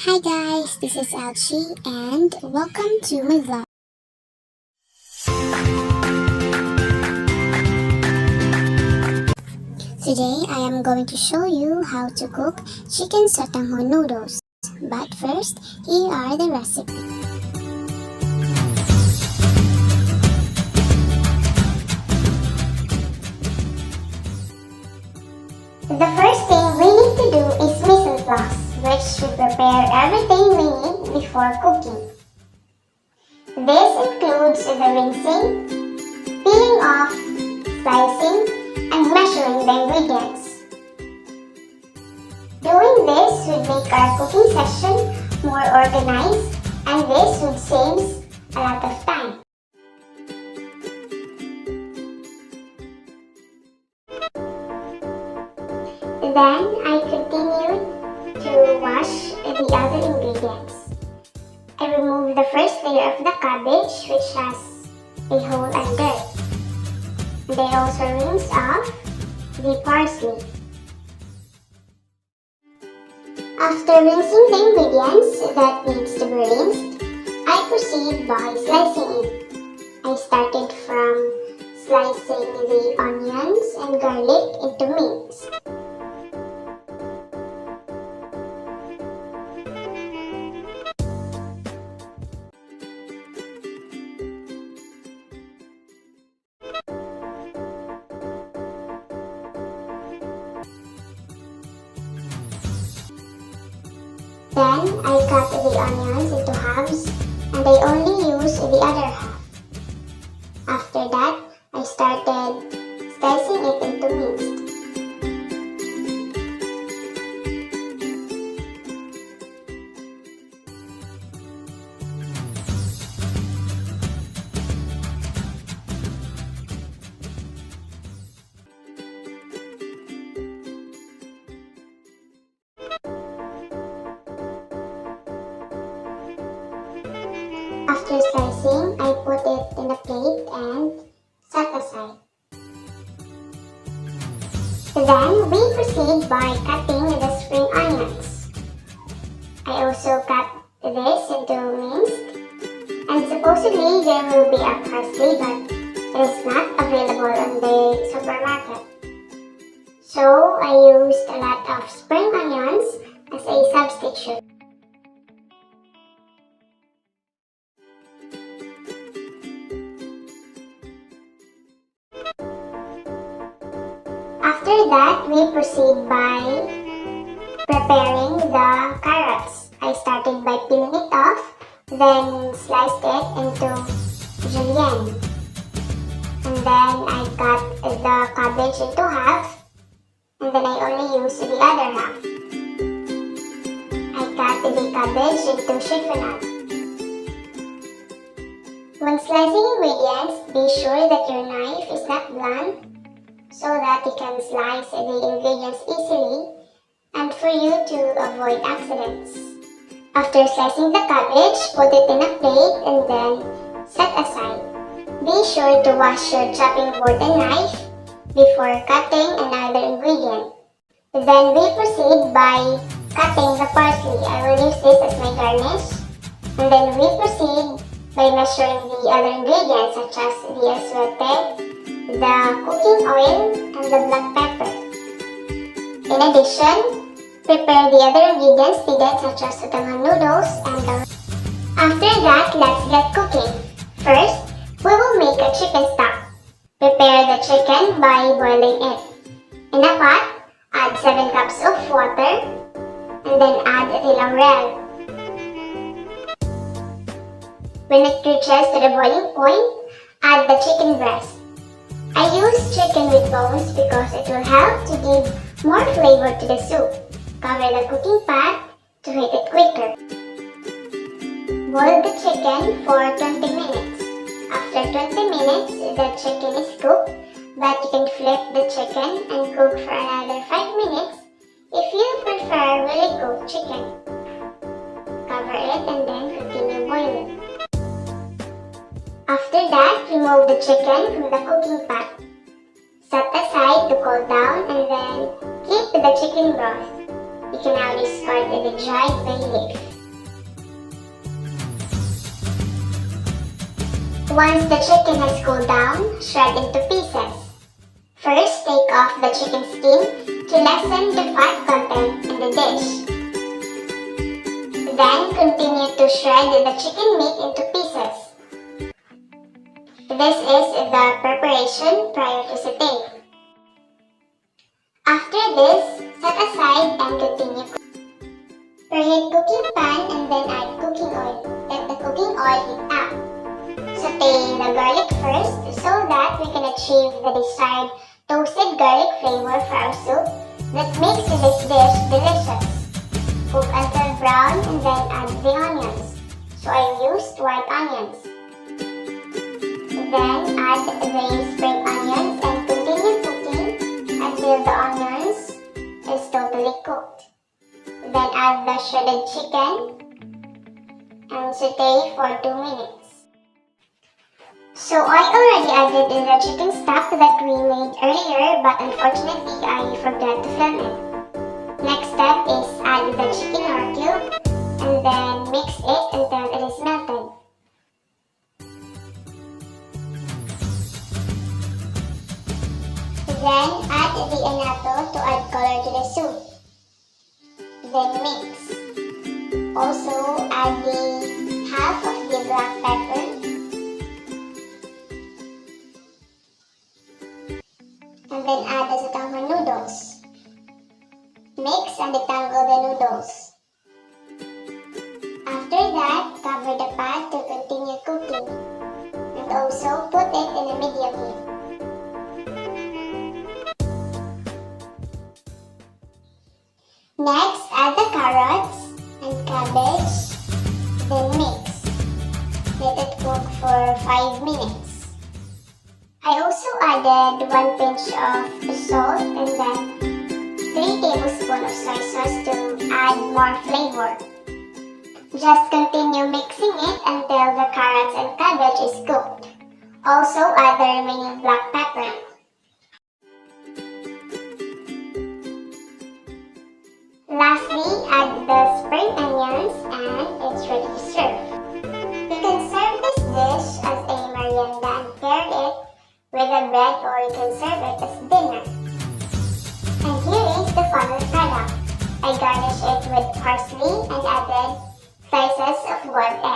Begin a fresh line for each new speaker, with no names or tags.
Hi guys, this is Elchi and welcome to my vlog. Today I am going to show you how to cook chicken Sotanghon noodles. But first, here are the recipe. The first thing we need to do is mise en place, which should prepare everything we need before cooking. This includes the rinsing, peeling off, slicing, and measuring the ingredients. Doing this would make our cooking session more organized, and this would save a lot of time. Then I continued to wash the other ingredients. I removed the first layer of the cabbage, which has a hole and dirt. And I also rinsed off the parsley. After rinsing the ingredients that needs to be rinsed, I proceed by slicing it. I started from slicing the onions and garlic into mince. Then I cut the onions into halves and I only use the other half. After that, I started slicing it into minced. After slicing, I put it in a plate and set aside. Then we proceed by cutting the spring onions. I also cut this into minced, and supposedly there will be a parsley, but it is not available on the supermarket. So I used a lot of spring onions as a substitute. After that, we proceed by preparing the carrots. I started by peeling it off, then sliced it into julienne. And then I cut the cabbage into half, and then I only use the other half. I cut the cabbage into chiffonade. When slicing ingredients, be sure that your knife is not blunt, so that you can slice the ingredients easily and for you to avoid accidents. After slicing the cabbage, put it in a plate and then set aside. Be sure to wash your chopping board and knife before cutting another ingredient. Then we proceed by cutting the parsley. I will use this as my garnish. And then we proceed by measuring the other ingredients such as the aswete, the cooking oil, and the black pepper. In addition, prepare the other ingredients needed such as Sotanghon noodles and the... After that, let's get cooking. First, we will make a chicken stock. Prepare the chicken by boiling it. In a pot, add 7 cups of water and then add the laurel. When it reaches to the boiling point, add the chicken breast. I use chicken with bones because it will help to give more flavor to the soup. Cover the cooking pot to heat it quicker. Boil the chicken for 20 minutes. After 20 minutes, the chicken is cooked, but you can flip the chicken and cook for another 5 minutes if you prefer really cooked chicken. Cover it and then continue boiling. After that, remove the chicken from the cooking pot. Set aside to cool down and then keep the chicken broth. You can now discard the dried bay leaf. Once the chicken has cooled down, shred into pieces. First, take off the chicken skin to lessen the fat content in the dish. Then, continue to shred the chicken meat into pieces. This is the preparation prior to sauté. After this, set aside and continue cooking. Preheat cooking pan and then add cooking oil. Let the cooking oil heat up. Sauté the garlic first so that we can achieve the desired toasted garlic flavor for our soup that makes this dish delicious. Cook until brown and then add the onions. So I used white onions. Then add the spring onions and continue cooking until the onions is totally cooked. Then add the shredded chicken and saute for 2 minutes. So I already added in the chicken stock that we made earlier, but unfortunately I forgot to film it. Next step is add the chicken or cube and then mix it until it is melted. Then add the annatto to add color to the soup. Then mix. Also add the half of the black pepper. And then add the Sotanghon noodles. Mix and detangle the noodles. After that, cover the pot to continue cooking. And also put it in a medium heat. Next, add the carrots and cabbage. Then mix. Let it cook for 5 minutes. I also added 1 pinch of salt and then 3 tablespoons of soy sauce to add more flavor. Just continue mixing it until the carrots and cabbage is cooked. Also add the remaining black pepper. Lastly, add the spring onions and it's ready to serve. You can serve this dish as a merienda and pair it with a bread, or you can serve it as dinner. And here is the final product. I garnished it with parsley and added slices of boiled egg.